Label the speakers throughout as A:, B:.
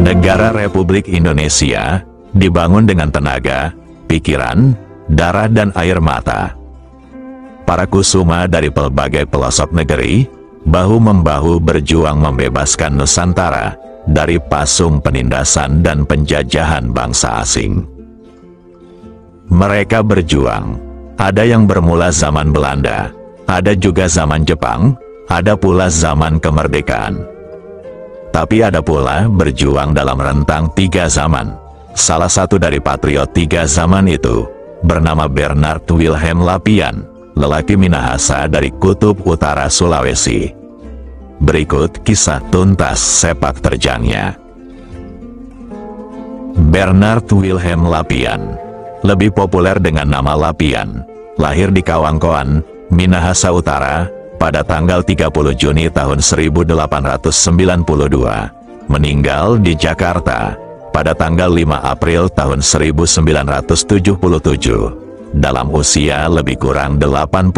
A: Negara Republik Indonesia dibangun dengan tenaga, pikiran, darah dan air mata. Para kusuma dari pelbagai pelosok negeri, bahu-membahu berjuang membebaskan Nusantara dari pasung penindasan dan penjajahan bangsa asing. Mereka berjuang, ada yang bermula zaman Belanda, ada juga zaman Jepang, ada pula zaman kemerdekaan. Tapi ada pula berjuang dalam rentang 3 zaman. Salah satu dari patriot 3 zaman itu bernama Bernard Wilhelm Lapian, lelaki Minahasa dari Kutub Utara Sulawesi. Berikut kisah tuntas sepak terjangnya. Bernard Wilhelm Lapian, lebih populer dengan nama Lapian, lahir di Kawangkoan, Minahasa Utara, pada tanggal 30 Juni tahun 1892, meninggal di Jakarta pada tanggal 5 April tahun 1977, dalam usia lebih kurang 85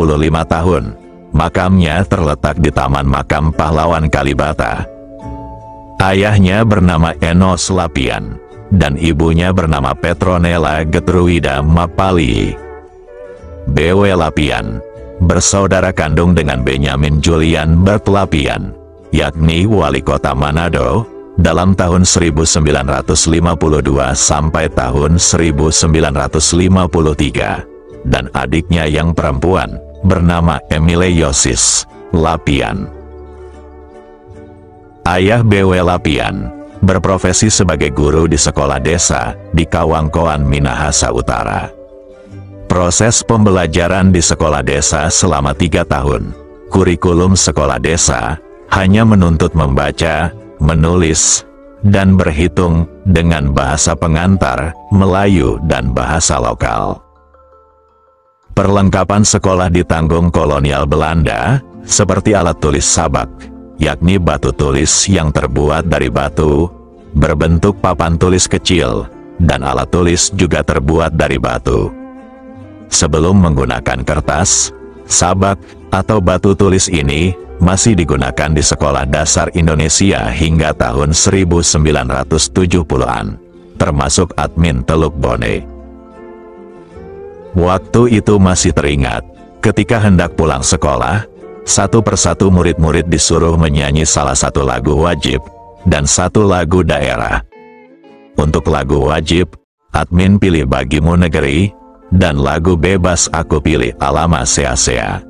A: tahun. Makamnya terletak di Taman Makam Pahlawan Kalibata. Ayahnya bernama Enos Lapian, dan ibunya bernama Petronella Getruida Mapali. B.W. Lapian bersaudara kandung dengan Benyamin Julian Bert Lapian, yakni wali kota Manado, dalam tahun 1952 sampai tahun 1953, dan adiknya yang perempuan, bernama Emile Yosis Lapian. Ayah B.W. Lapian berprofesi sebagai guru di sekolah desa di Kawangkoan, Minahasa Utara. Proses pembelajaran di sekolah desa selama 3 tahun. Kurikulum sekolah desa hanya menuntut membaca, menulis, dan berhitung dengan bahasa pengantar, Melayu dan bahasa lokal. Perlengkapan sekolah ditanggung kolonial Belanda, seperti alat tulis sabak, yakni batu tulis yang terbuat dari batu, berbentuk papan tulis kecil, dan alat tulis juga terbuat dari batu. Sebelum menggunakan kertas, sabak, atau batu tulis ini masih digunakan di sekolah dasar Indonesia hingga tahun 1970-an, termasuk admin Teluk Bone. Waktu itu masih teringat, ketika hendak pulang sekolah, satu persatu murid-murid disuruh menyanyi salah satu lagu wajib, dan satu lagu daerah. Untuk lagu wajib, admin pilih Bagimu Negeri, dan lagu bebas aku pilih Alama Sea-Sea.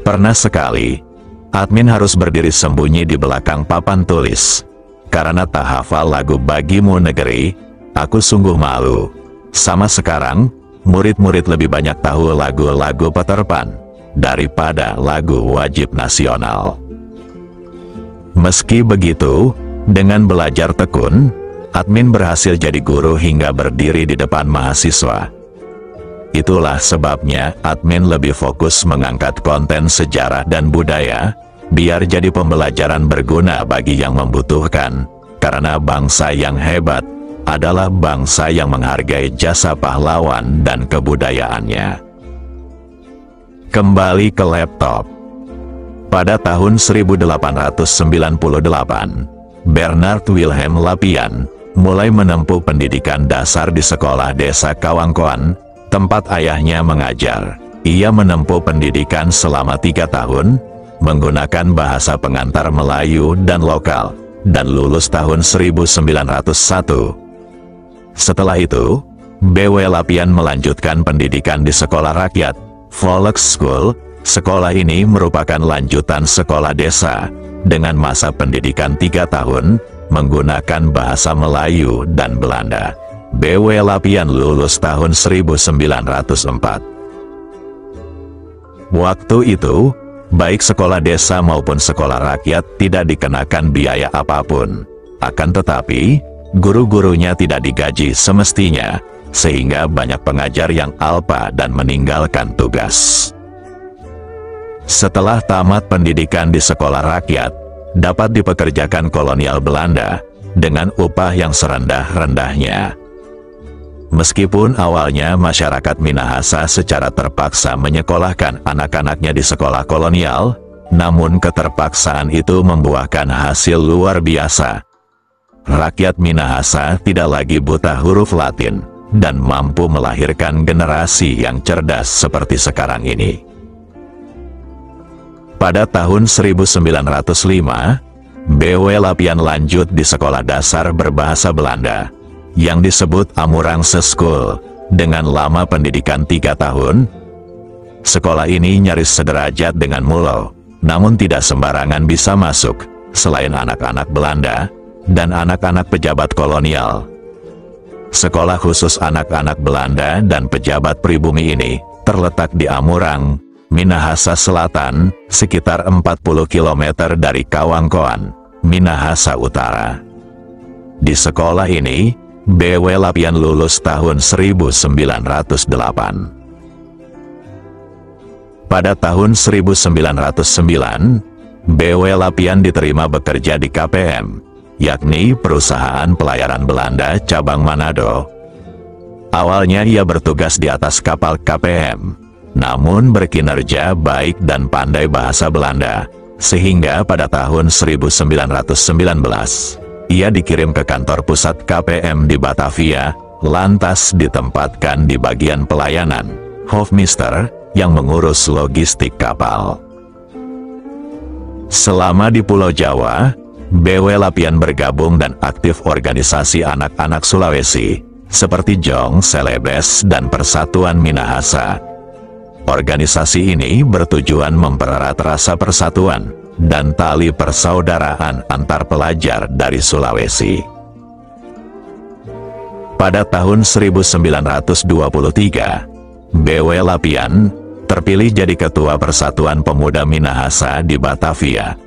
A: Pernah sekali, admin harus berdiri sembunyi di belakang papan tulis. Karena tak hafal lagu Bagimu Negeri, aku sungguh malu. Sama sekarang, murid-murid lebih banyak tahu lagu-lagu Peter Pan daripada lagu wajib nasional. Meski begitu, dengan belajar tekun, admin berhasil jadi guru hingga berdiri di depan mahasiswa. Itulah sebabnya admin lebih fokus mengangkat konten sejarah dan budaya, biar jadi pembelajaran berguna bagi yang membutuhkan, karena bangsa yang hebat adalah bangsa yang menghargai jasa pahlawan dan kebudayaannya. Kembali ke laptop. Pada tahun 1898, Bernard Wilhelm Lapian mulai menempuh pendidikan dasar di sekolah desa Kawangkoan, tempat ayahnya mengajar. Ia menempuh pendidikan selama 3 tahun, menggunakan bahasa pengantar Melayu dan lokal, dan lulus tahun 1901. Setelah itu, B.W. Lapian melanjutkan pendidikan di sekolah rakyat, Volksschule. Sekolah ini merupakan lanjutan sekolah desa, dengan masa pendidikan 3 tahun, menggunakan bahasa Melayu dan Belanda. B.W. Lapian lulus tahun 1904. Waktu itu, baik sekolah desa maupun sekolah rakyat tidak dikenakan biaya apapun. Akan tetapi, guru-gurunya tidak digaji semestinya, sehingga banyak pengajar yang alpa dan meninggalkan tugas. Setelah tamat pendidikan di sekolah rakyat, dapat dipekerjakan kolonial Belanda dengan upah yang serendah-rendahnya. Meskipun awalnya masyarakat Minahasa secara terpaksa menyekolahkan anak-anaknya di sekolah kolonial, namun keterpaksaan itu membuahkan hasil luar biasa, rakyat Minahasa tidak lagi buta huruf Latin, dan mampu melahirkan generasi yang cerdas seperti sekarang ini. Pada tahun 1905, B.W. Lapian lanjut di sekolah dasar berbahasa Belanda, yang disebut Amurangse School, dengan lama pendidikan 3 tahun. Sekolah ini nyaris sederajat dengan Mulo, namun tidak sembarangan bisa masuk, selain anak-anak Belanda, dan anak-anak pejabat kolonial. Sekolah khusus anak-anak Belanda dan pejabat pribumi ini, terletak di Amurang, Minahasa Selatan, sekitar 40 km dari Kawangkoan, Minahasa Utara. Di sekolah ini, B.W. Lapian lulus tahun 1908. Pada tahun 1909, B.W. Lapian diterima bekerja di KPM, yakni Perusahaan Pelayaran Belanda Cabang Manado. Awalnya ia bertugas di atas kapal KPM, namun berkinerja baik dan pandai bahasa Belanda, sehingga pada tahun 1919, ia dikirim ke kantor pusat KPM di Batavia, lantas ditempatkan di bagian pelayanan, Hofmeester, yang mengurus logistik kapal. Selama di Pulau Jawa, B.W. Lapian bergabung dan aktif organisasi anak-anak Sulawesi, seperti Jong Celebes dan Persatuan Minahasa. Organisasi ini bertujuan mempererat rasa persatuan dan tali persaudaraan antar pelajar dari Sulawesi. Pada tahun 1923, B.W. Lapian terpilih jadi Ketua Persatuan Pemuda Minahasa di Batavia.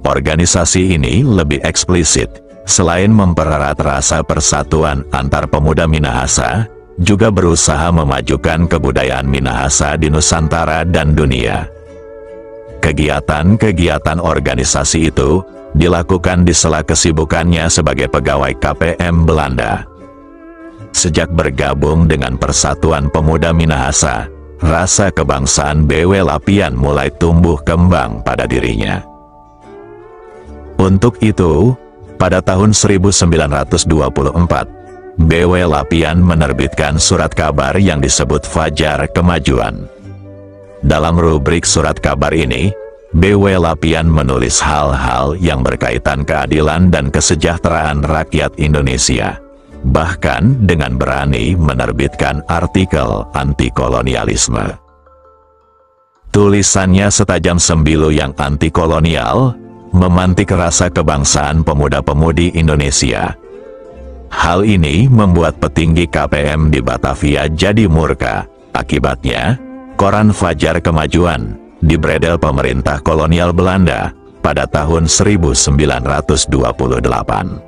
A: Organisasi ini lebih eksplisit, selain mempererat rasa persatuan antar pemuda Minahasa, juga berusaha memajukan kebudayaan Minahasa di Nusantara dan dunia. Kegiatan-kegiatan organisasi itu dilakukan di sela kesibukannya sebagai pegawai KPM Belanda. Sejak bergabung dengan Persatuan Pemuda Minahasa, rasa kebangsaan B.W. Lapian mulai tumbuh kembang pada dirinya. Untuk itu, pada tahun 1924, B.W. Lapian menerbitkan surat kabar yang disebut Fajar Kemajuan. Dalam rubrik surat kabar ini, B.W. Lapian menulis hal-hal yang berkaitan keadilan dan kesejahteraan rakyat Indonesia. Bahkan dengan berani menerbitkan artikel anti-kolonialisme. Tulisannya setajam sembilu yang anti-kolonial, memantik rasa kebangsaan pemuda-pemudi Indonesia. Hal ini membuat petinggi KPM di Batavia jadi murka. Akibatnya, koran Fajar Kemajuan dibredel pemerintah kolonial Belanda pada tahun 1928.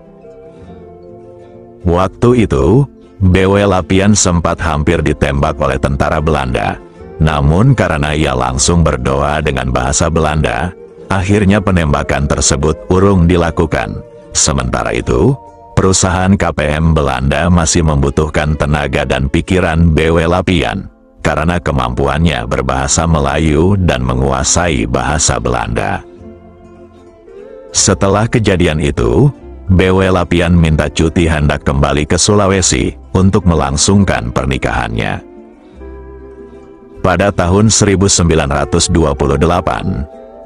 A: Waktu itu, B.W. Lapian sempat hampir ditembak oleh tentara Belanda. Namun karena ia langsung berdoa dengan bahasa Belanda, akhirnya penembakan tersebut urung dilakukan. Sementara itu, perusahaan KPM Belanda masih membutuhkan tenaga dan pikiran B.W. Lapian, karena kemampuannya berbahasa Melayu dan menguasai bahasa Belanda. Setelah kejadian itu, B.W. Lapian minta cuti hendak kembali ke Sulawesi untuk melangsungkan pernikahannya. Pada tahun 1928,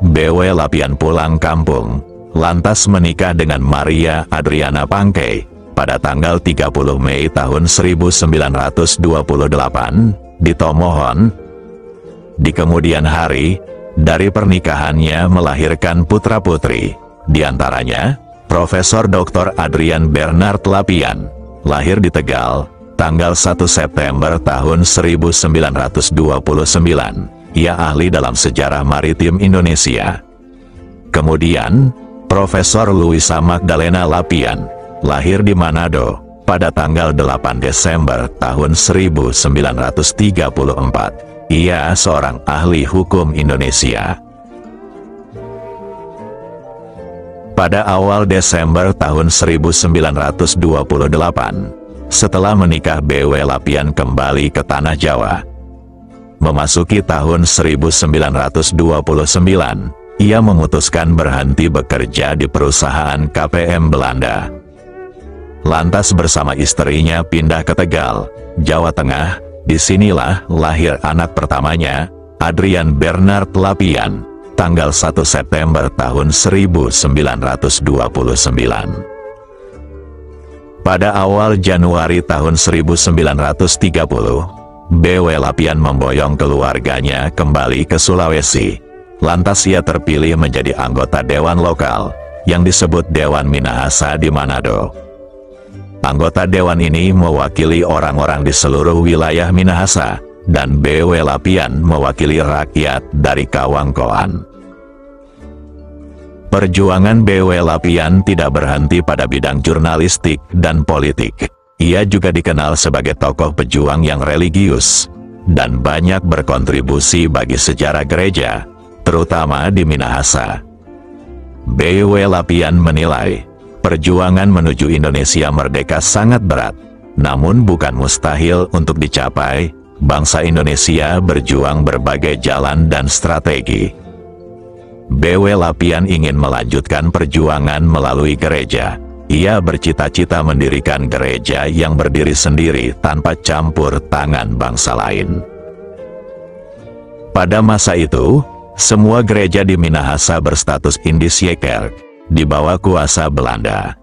A: B.W. Lapian pulang kampung, lantas menikah dengan Maria Adriana Pangkei pada tanggal 30 Mei tahun 1928 di Tomohon. Di kemudian hari, dari pernikahannya melahirkan putra-putri, diantaranya Profesor Dr. Adrian Bernard Lapian, lahir di Tegal, tanggal 1 September tahun 1929. Ia ahli dalam sejarah maritim Indonesia. Kemudian, Profesor Luisa Magdalena Lapian, lahir di Manado, pada tanggal 8 Desember tahun 1934. Ia seorang ahli hukum Indonesia. Pada awal Desember tahun 1928, setelah menikah B.W. Lapian kembali ke Tanah Jawa. Memasuki tahun 1929, ia memutuskan berhenti bekerja di perusahaan KPM Belanda. lantas bersama istrinya pindah ke Tegal, Jawa Tengah. Disinilah lahir anak pertamanya, Adrian Bernard Lapian, tanggal 1 September tahun 1929. Pada awal Januari tahun 1930, B.W. Lapian memboyong keluarganya kembali ke Sulawesi. Lantas ia terpilih menjadi anggota Dewan Lokal, yang disebut Dewan Minahasa di Manado. Anggota Dewan ini mewakili orang-orang di seluruh wilayah Minahasa, dan B.W. Lapian mewakili rakyat dari Kawangkoan. Perjuangan B.W. Lapian tidak berhenti pada bidang jurnalistik dan politik. Ia juga dikenal sebagai tokoh pejuang yang religius, dan banyak berkontribusi bagi sejarah gereja, terutama di Minahasa. B.W. Lapian menilai, perjuangan menuju Indonesia merdeka sangat berat, namun bukan mustahil untuk dicapai. Bangsa Indonesia berjuang berbagai jalan dan strategi. B.W. Lapian ingin melanjutkan perjuangan melalui gereja. Ia bercita-cita mendirikan gereja yang berdiri sendiri tanpa campur tangan bangsa lain. Pada masa itu, semua gereja di Minahasa berstatus Indische-kerk, di bawah kuasa Belanda.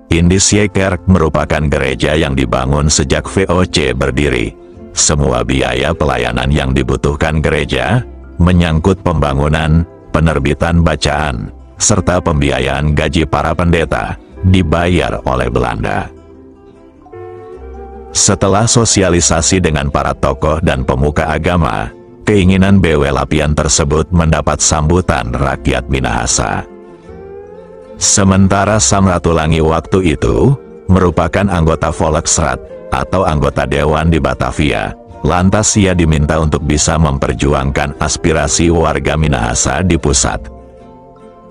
A: Indische-kerk merupakan gereja yang dibangun sejak VOC berdiri. Semua biaya pelayanan yang dibutuhkan gereja, menyangkut pembangunan, penerbitan bacaan, serta pembiayaan gaji para pendeta, dibayar oleh Belanda. Setelah sosialisasi dengan para tokoh dan pemuka agama, keinginan B.W. Lapian tersebut mendapat sambutan rakyat Minahasa. Sementara Samratulangi waktu itu, merupakan anggota Volksraad, atau anggota Dewan di Batavia, lantas ia diminta untuk bisa memperjuangkan aspirasi warga Minahasa di pusat.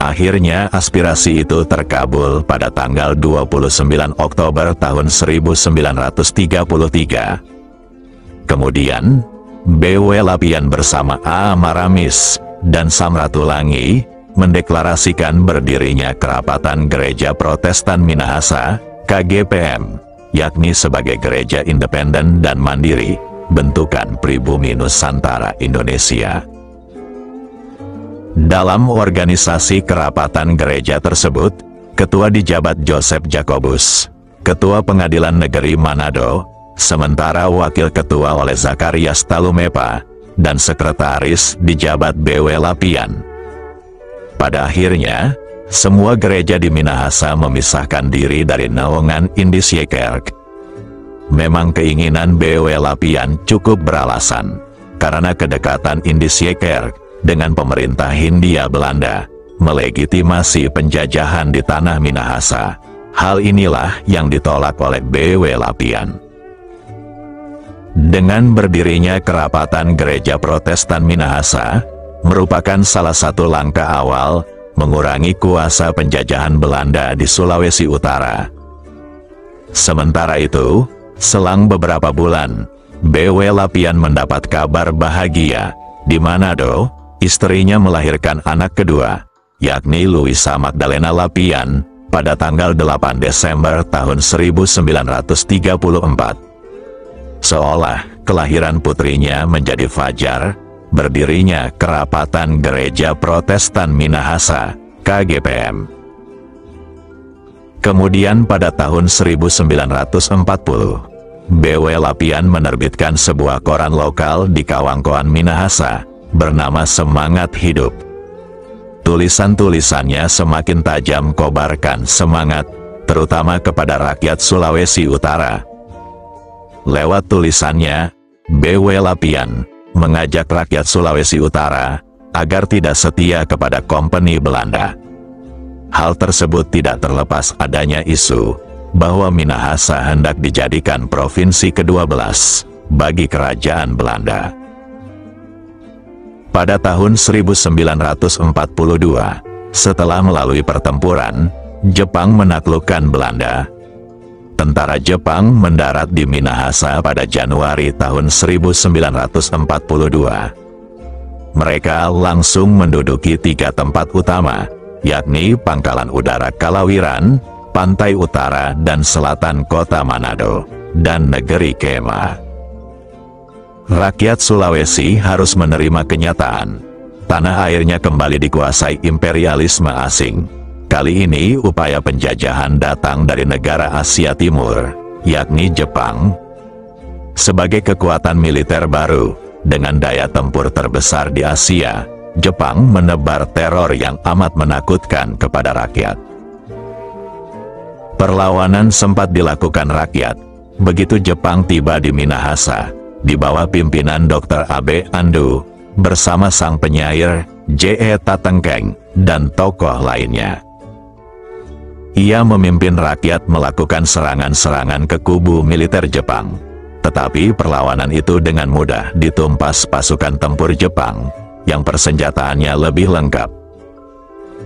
A: Akhirnya aspirasi itu terkabul pada tanggal 29 Oktober tahun 1933. Kemudian, B.W. Lapian bersama A. Maramis dan Samratulangi mendeklarasikan berdirinya Kerapatan Gereja Protestan Minahasa, KGPM, yakni sebagai gereja independen dan mandiri, bentukan pribumi Nusantara Indonesia. Dalam organisasi kerapatan gereja tersebut, ketua dijabat Joseph Jacobus, ketua Pengadilan Negeri Manado, sementara wakil ketua oleh Zakarias Talumepa, dan sekretaris dijabat B.W. Lapian. Pada akhirnya, semua gereja di Minahasa memisahkan diri dari naungan Indische-kerk. Memang keinginan B.W. Lapian cukup beralasan, karena kedekatan Indische-kerk dengan pemerintah Hindia Belanda, melegitimasi penjajahan di tanah Minahasa. Hal inilah yang ditolak oleh B.W. Lapian. Dengan berdirinya Kerapatan Gereja Protestan Minahasa, merupakan salah satu langkah awal mengurangi kuasa penjajahan Belanda di Sulawesi Utara. Sementara itu, selang beberapa bulan, B.W. Lapian mendapat kabar bahagia. Di Manado, istrinya melahirkan anak kedua, yakni Luisa Magdalena Lapian, pada tanggal 8 Desember tahun 1934. Seolah kelahiran putrinya menjadi fajar, berdirinya Kerapatan Gereja Protestan Minahasa, KGPM. Kemudian pada tahun 1940, B.W. Lapian menerbitkan sebuah koran lokal di Kawangkoan Minahasa, bernama Semangat Hidup. Tulisan-tulisannya semakin tajam kobarkan semangat, terutama kepada rakyat Sulawesi Utara. Lewat tulisannya, B.W. Lapian mengajak rakyat Sulawesi Utara agar tidak setia kepada kompeni Belanda. Hal tersebut tidak terlepas adanya isu bahwa Minahasa hendak dijadikan provinsi ke-12 bagi kerajaan Belanda. Pada tahun 1942, setelah melalui pertempuran, Jepang menaklukkan Belanda. Tentara Jepang mendarat di Minahasa pada Januari tahun 1942. Mereka langsung menduduki 3 tempat utama, yakni Pangkalan Udara Kalawiran, pantai utara dan selatan kota Manado, dan negeri Kema. Rakyat Sulawesi harus menerima kenyataan, tanah airnya kembali dikuasai imperialisme asing. Kali ini upaya penjajahan datang dari negara Asia Timur, yakni Jepang. Sebagai kekuatan militer baru, dengan daya tempur terbesar di Asia, Jepang menebar teror yang amat menakutkan kepada rakyat. Perlawanan sempat dilakukan rakyat, begitu Jepang tiba di Minahasa, di bawah pimpinan Dr. Abe Ando, bersama sang penyair, J.E. Tatengkeng, dan tokoh lainnya. Ia memimpin rakyat melakukan serangan-serangan ke kubu militer Jepang, tetapi perlawanan itu dengan mudah ditumpas pasukan tempur Jepang, yang persenjataannya lebih lengkap.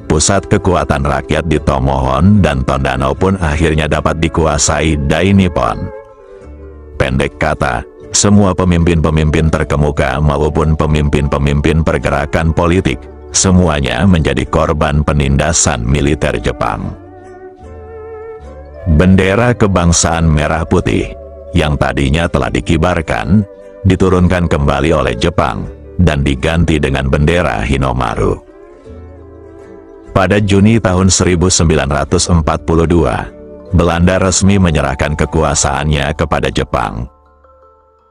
A: Pusat kekuatan rakyat di Tomohon dan Tondano pun akhirnya dapat dikuasai Dai Nippon. Pendek kata, semua pemimpin-pemimpin terkemuka maupun pemimpin-pemimpin pergerakan politik, semuanya menjadi korban penindasan militer Jepang. Bendera kebangsaan merah putih, yang tadinya telah dikibarkan, diturunkan kembali oleh Jepang, dan diganti dengan bendera Hinomaru. Pada Juni tahun 1942, Belanda resmi menyerahkan kekuasaannya kepada Jepang.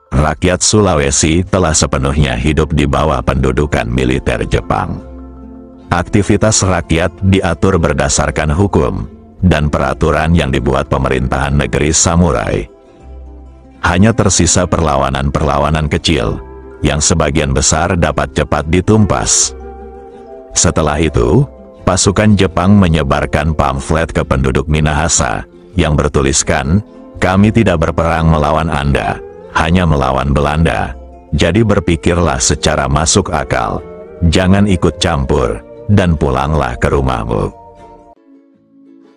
A: Rakyat Sulawesi telah sepenuhnya hidup di bawah pendudukan militer Jepang. Aktivitas rakyat diatur berdasarkan hukum dan peraturan yang dibuat pemerintahan negeri samurai. Hanya tersisa perlawanan-perlawanan kecil, yang sebagian besar dapat cepat ditumpas. Setelah itu, pasukan Jepang menyebarkan pamflet ke penduduk Minahasa, yang bertuliskan, "Kami tidak berperang melawan Anda, hanya melawan Belanda. Jadi berpikirlah secara masuk akal, jangan ikut campur, dan pulanglah ke rumahmu."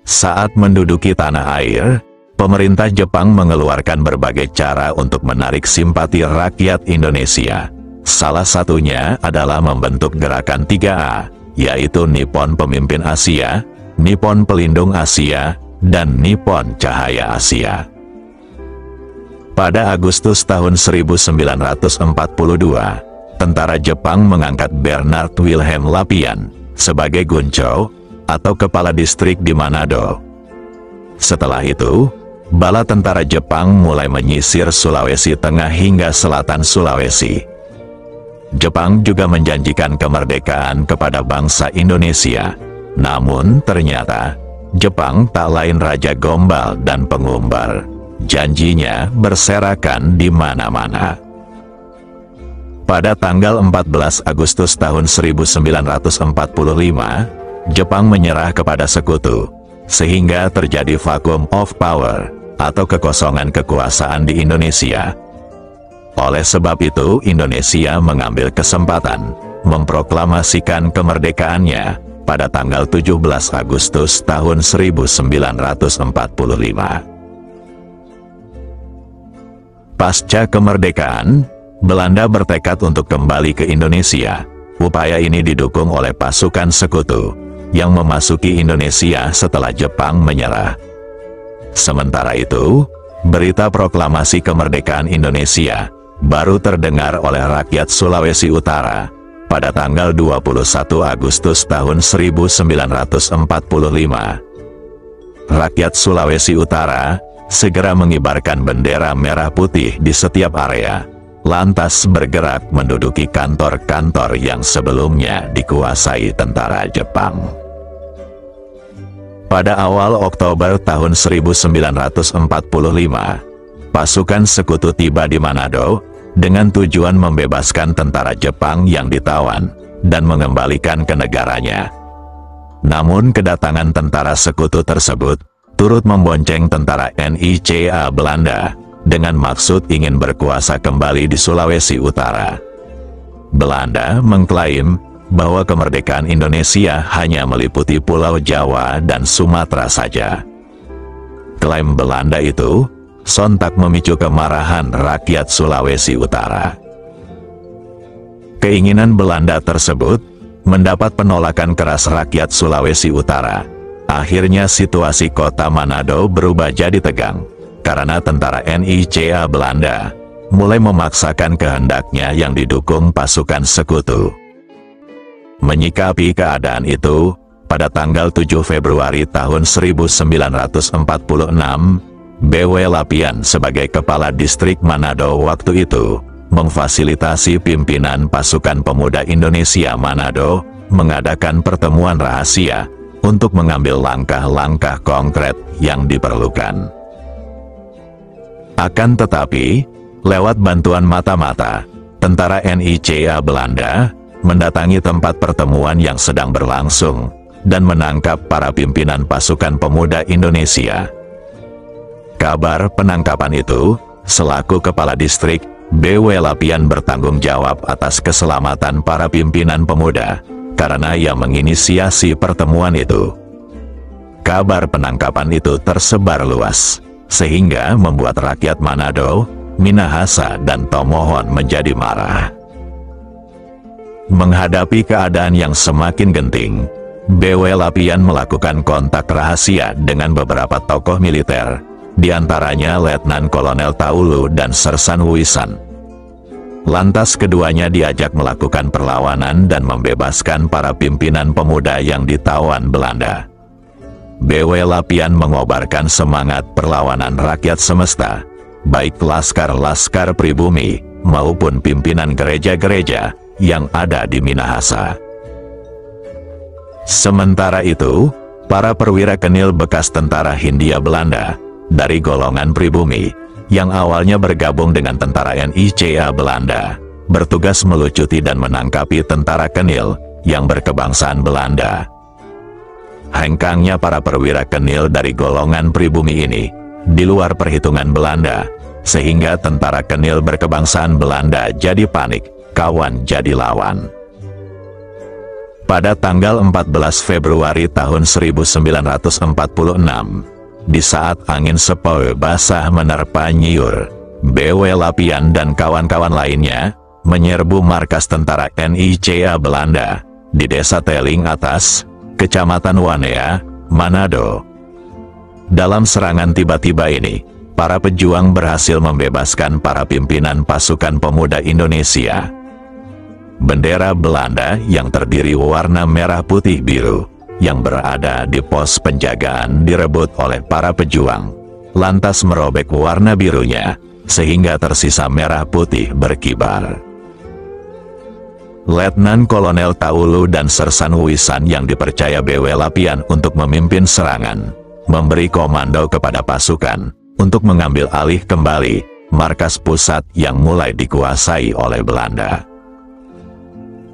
A: Saat menduduki tanah air, pemerintah Jepang mengeluarkan berbagai cara untuk menarik simpati rakyat Indonesia. Salah satunya adalah membentuk gerakan 3A, yaitu Nippon Pemimpin Asia, Nippon Pelindung Asia, dan Nippon Cahaya Asia. Pada Agustus tahun 1942, tentara Jepang mengangkat Bernard Wilhelm Lapian sebagai Guncho, atau kepala distrik di Manado. Setelah itu, bala tentara Jepang mulai menyisir Sulawesi Tengah hingga selatan Sulawesi. Jepang juga menjanjikan kemerdekaan kepada bangsa Indonesia. Namun ternyata, Jepang tak lain Raja Gombal dan pengumbar. Janjinya berserakan di mana-mana. Pada tanggal 14 Agustus tahun 1945, Jepang menyerah kepada sekutu, sehingga terjadi vacuum of power, atau kekosongan kekuasaan di Indonesia. Oleh sebab itu, Indonesia mengambil kesempatan memproklamasikan kemerdekaannya pada tanggal 17 Agustus tahun 1945. Pasca kemerdekaan, Belanda bertekad untuk kembali ke Indonesia. Upaya ini didukung oleh pasukan sekutu yang memasuki Indonesia setelah Jepang menyerah. Sementara itu, berita proklamasi kemerdekaan Indonesia baru terdengar oleh rakyat Sulawesi Utara pada tanggal 21 Agustus tahun 1945. Rakyat Sulawesi Utara segera mengibarkan bendera merah putih di setiap area, lantas bergerak menduduki kantor-kantor yang sebelumnya dikuasai tentara Jepang. Pada awal Oktober tahun 1945, pasukan sekutu tiba di Manado dengan tujuan membebaskan tentara Jepang yang ditawan dan mengembalikan ke negaranya. Namun kedatangan tentara sekutu tersebut turut membonceng tentara NICA Belanda dengan maksud ingin berkuasa kembali di Sulawesi Utara. Belanda mengklaim bahwa kemerdekaan Indonesia hanya meliputi Pulau Jawa dan Sumatera saja. Klaim Belanda itu sontak memicu kemarahan rakyat Sulawesi Utara. Keinginan Belanda tersebut mendapat penolakan keras rakyat Sulawesi Utara, Akhirnya situasi kota Manado berubah jadi tegang, karena tentara NICA Belanda mulai memaksakan kehendaknya yang didukung pasukan sekutu. Menyikapi keadaan itu, pada tanggal 7 Februari tahun 1946, BW Lapian sebagai kepala distrik Manado waktu itu, memfasilitasi pimpinan pasukan pemuda Indonesia Manado, mengadakan pertemuan rahasia, untuk mengambil langkah-langkah konkret yang diperlukan. Akan tetapi, lewat bantuan mata-mata, tentara NICA Belanda mendatangi tempat pertemuan yang sedang berlangsung, dan menangkap para pimpinan pasukan pemuda Indonesia. Kabar penangkapan itu, selaku kepala distrik, BW Lapian bertanggung jawab atas keselamatan para pimpinan pemuda, karena ia menginisiasi pertemuan itu. Kabar penangkapan itu tersebar luas, sehingga membuat rakyat Manado, Minahasa dan Tomohon menjadi marah. Menghadapi keadaan yang semakin genting, BW Lapian melakukan kontak rahasia dengan beberapa tokoh militer, diantaranya Letnan Kolonel Taulu dan Sersan Wisan. Lantas keduanya diajak melakukan perlawanan dan membebaskan para pimpinan pemuda yang ditawan Belanda. BW Lapian mengobarkan semangat perlawanan rakyat semesta, baik laskar-laskar pribumi, maupun pimpinan gereja-gereja yang ada di Minahasa. Sementara itu, para perwira kenil bekas tentara Hindia Belanda, dari golongan pribumi, yang awalnya bergabung dengan tentara NICA Belanda, bertugas melucuti dan menangkapi tentara kenil yang berkebangsaan Belanda. Hengkangnya para perwira kenil dari golongan pribumi ini, di luar perhitungan Belanda, sehingga tentara kenil berkebangsaan Belanda jadi panik, kawan jadi lawan. Pada tanggal 14 Februari tahun 1946, di saat angin sepoi basah menerpa Nyiur, BW Lapian dan kawan-kawan lainnya menyerbu markas tentara NICA Belanda di Desa Teling Atas, Kecamatan Wanea, Manado. Dalam serangan tiba-tiba ini, para pejuang berhasil membebaskan para pimpinan pasukan pemuda Indonesia. Bendera Belanda yang terdiri warna merah putih biru yang berada di pos penjagaan direbut oleh para pejuang, lantas merobek warna birunya, sehingga tersisa merah putih berkibar. Letnan Kolonel Taulu dan Sersan Wisan yang dipercaya BW Lapian untuk memimpin serangan, memberi komando kepada pasukan, untuk mengambil alih kembali, markas pusat yang mulai dikuasai oleh Belanda.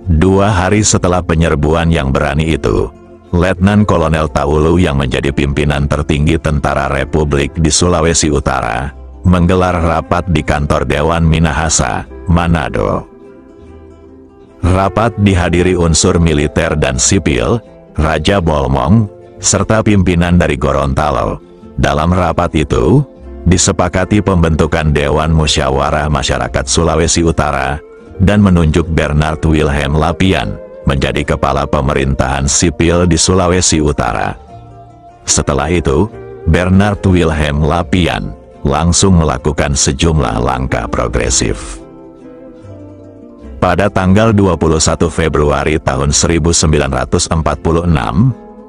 A: 2 hari setelah penyerbuan yang berani itu, Letnan Kolonel Taulu yang menjadi pimpinan tertinggi Tentara Republik di Sulawesi Utara, menggelar rapat di kantor Dewan Minahasa, Manado. Rapat dihadiri unsur militer dan sipil, Raja Bolmong, serta pimpinan dari Gorontalo. Dalam rapat itu, disepakati pembentukan Dewan Musyawarah Masyarakat Sulawesi Utara, dan menunjuk Bernard Wilhelm Lapian menjadi kepala pemerintahan sipil di Sulawesi Utara. Setelah itu, Bernard Wilhelm Lapian langsung melakukan sejumlah langkah progresif. Pada tanggal 21 Februari tahun 1946,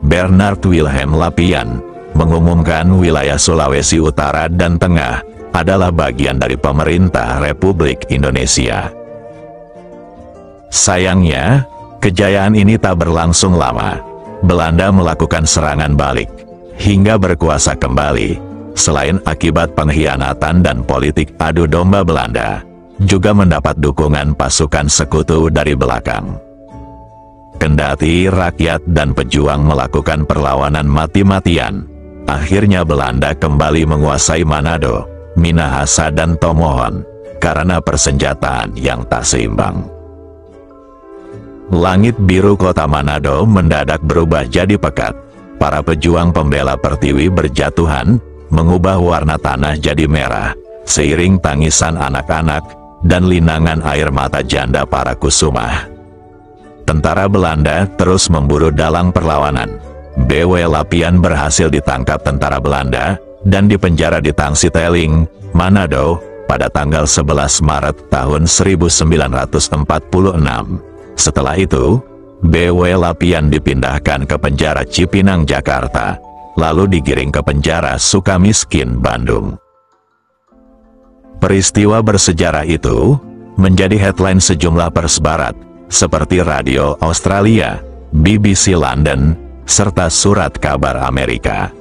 A: Bernard Wilhelm Lapian mengumumkan wilayah Sulawesi Utara dan Tengah adalah bagian dari pemerintah Republik Indonesia. Sayangnya, kejayaan ini tak berlangsung lama. Belanda melakukan serangan balik, hingga berkuasa kembali. Selain akibat pengkhianatan dan politik adu domba Belanda, juga mendapat dukungan pasukan sekutu dari belakang. Kendati rakyat dan pejuang melakukan perlawanan mati-matian, akhirnya Belanda kembali menguasai Manado, Minahasa dan Tomohon, karena persenjataan yang tak seimbang. Langit biru kota Manado mendadak berubah jadi pekat. Para pejuang pembela Pertiwi berjatuhan, mengubah warna tanah jadi merah, seiring tangisan anak-anak, dan linangan air mata janda para kusumah. Tentara Belanda terus memburu dalang perlawanan, B.W. Lapian berhasil ditangkap tentara Belanda dan dipenjara di Tangsiteling, Manado, pada tanggal 11 Maret tahun 1946. Setelah itu, B.W. Lapian dipindahkan ke penjara Cipinang, Jakarta, lalu digiring ke penjara Sukamiskin, Bandung. Peristiwa bersejarah itu menjadi headline sejumlah pers barat, seperti Radio Australia, BBC London, serta surat kabar Amerika.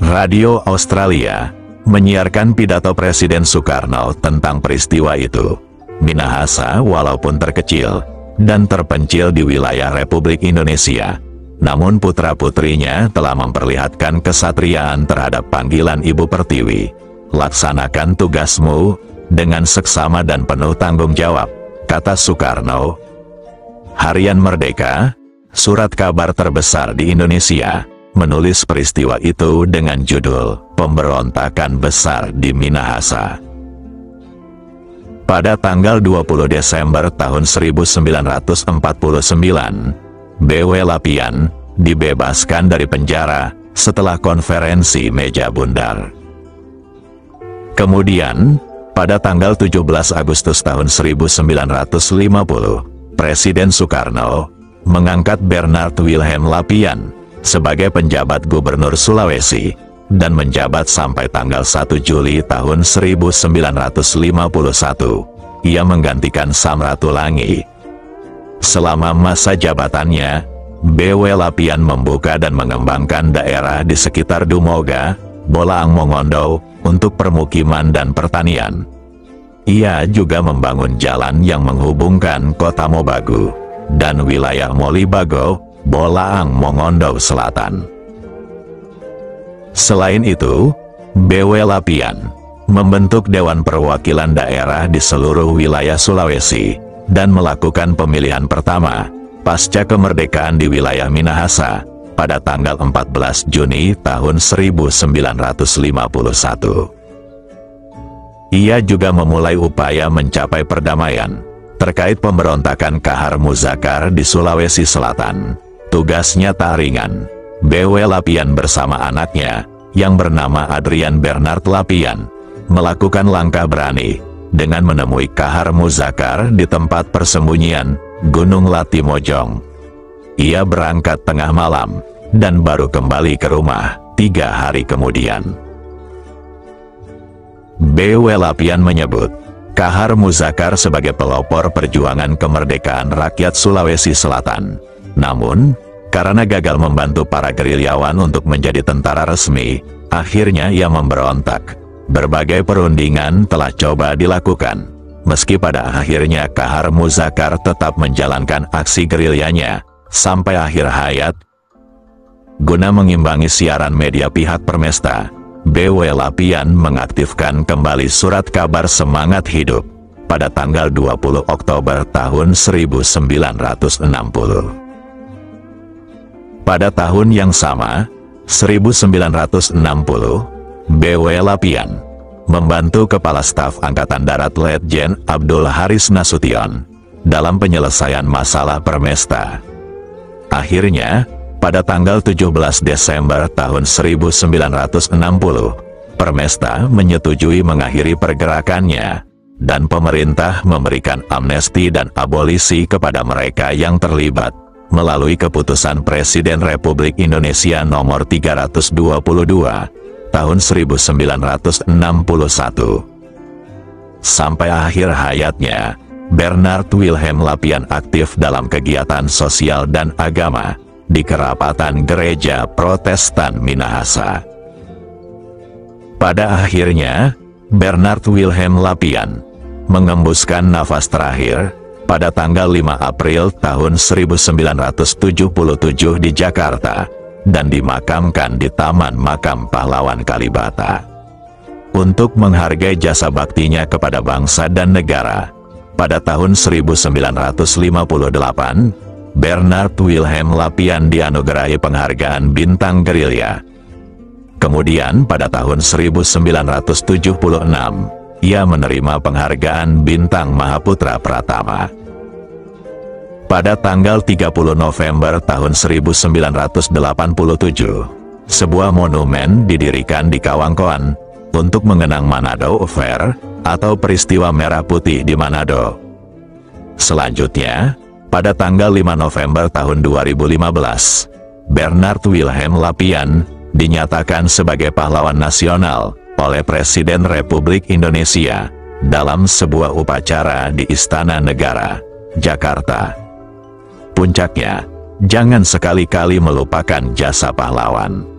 A: Radio Australia menyiarkan pidato Presiden Soekarno tentang peristiwa itu. Minahasa walaupun terkecil dan terpencil di wilayah Republik Indonesia, namun putra-putrinya telah memperlihatkan kesatriaan terhadap panggilan Ibu Pertiwi. Laksanakan tugasmu dengan seksama dan penuh tanggung jawab, kata Soekarno. Harian Merdeka, surat kabar terbesar di Indonesia, menulis peristiwa itu dengan judul "Pemberontakan Besar di Minahasa". Pada tanggal 20 Desember tahun 1949, B.W. Lapian dibebaskan dari penjara setelah konferensi meja bundar. Kemudian, pada tanggal 17 Agustus tahun 1950, Presiden Soekarno mengangkat Bernard Wilhelm Lapian sebagai penjabat Gubernur Sulawesi, dan menjabat sampai tanggal 1 Juli tahun 1951. Ia menggantikan Samratulangi. Selama masa jabatannya, B.W. Lapian membuka dan mengembangkan daerah di sekitar Dumoga, Bolaang Mongondo, untuk permukiman dan pertanian. Ia juga membangun jalan yang menghubungkan kota Mobagu dan wilayah Molibago, Bolaang Mongondo Selatan. Selain itu, B.W. Lapian membentuk Dewan Perwakilan Daerah di seluruh wilayah Sulawesi dan melakukan pemilihan pertama pasca kemerdekaan di wilayah Minahasa pada tanggal 14 Juni tahun 1951. Ia juga memulai upaya mencapai perdamaian terkait pemberontakan Kahar Muzakar di Sulawesi Selatan. Tugasnya tak ringan. B.W. Lapian bersama anaknya, yang bernama Adrian Bernard Lapian, melakukan langkah berani dengan menemui Kahar Muzakar di tempat persembunyian, Gunung Latimojong. Ia berangkat tengah malam, dan baru kembali ke rumah 3 hari kemudian. B.W. Lapian menyebut Kahar Muzakar sebagai pelopor perjuangan kemerdekaan rakyat Sulawesi Selatan. Namun, karena gagal membantu para gerilyawan untuk menjadi tentara resmi, akhirnya ia memberontak. Berbagai perundingan telah coba dilakukan, meski pada akhirnya Kahar Muzakar tetap menjalankan aksi gerilyanya sampai akhir hayat. Guna mengimbangi siaran media pihak Permesta, B.W. Lapian mengaktifkan kembali surat kabar Semangat Hidup pada tanggal 20 Oktober tahun 1960. Pada tahun yang sama, 1960, B.W. Lapian membantu Kepala Staf Angkatan Darat Letjen Abdul Haris Nasution dalam penyelesaian masalah Permesta. Akhirnya, pada tanggal 17 Desember tahun 1960, Permesta menyetujui mengakhiri pergerakannya, dan pemerintah memberikan amnesti dan abolisi kepada mereka yang terlibat melalui keputusan Presiden Republik Indonesia nomor 322 tahun 1961. Sampai akhir hayatnya, Bernard Wilhelm Lapian aktif dalam kegiatan sosial dan agama di kerapatan Gereja Protestan Minahasa. Pada akhirnya, Bernard Wilhelm Lapian mengembuskan nafas terakhir pada tanggal 5 April tahun 1977 di Jakarta, dan dimakamkan di Taman Makam Pahlawan Kalibata. Untuk menghargai jasa baktinya kepada bangsa dan negara, pada tahun 1958, Bernard Wilhelm Lapian dianugerahi penghargaan Bintang Gerilya. Kemudian pada tahun 1976, ia menerima penghargaan Bintang Mahaputra Pratama. Pada tanggal 30 November tahun 1987, sebuah monumen didirikan di Kawangkoan untuk mengenang Manado Affair atau peristiwa Merah Putih di Manado. Selanjutnya, pada tanggal 5 November tahun 2015, Bernard Wilhelm Lapian dinyatakan sebagai pahlawan nasional oleh Presiden Republik Indonesia dalam sebuah upacara di Istana Negara, Jakarta. Puncaknya, jangan sekali-kali melupakan jasa pahlawan.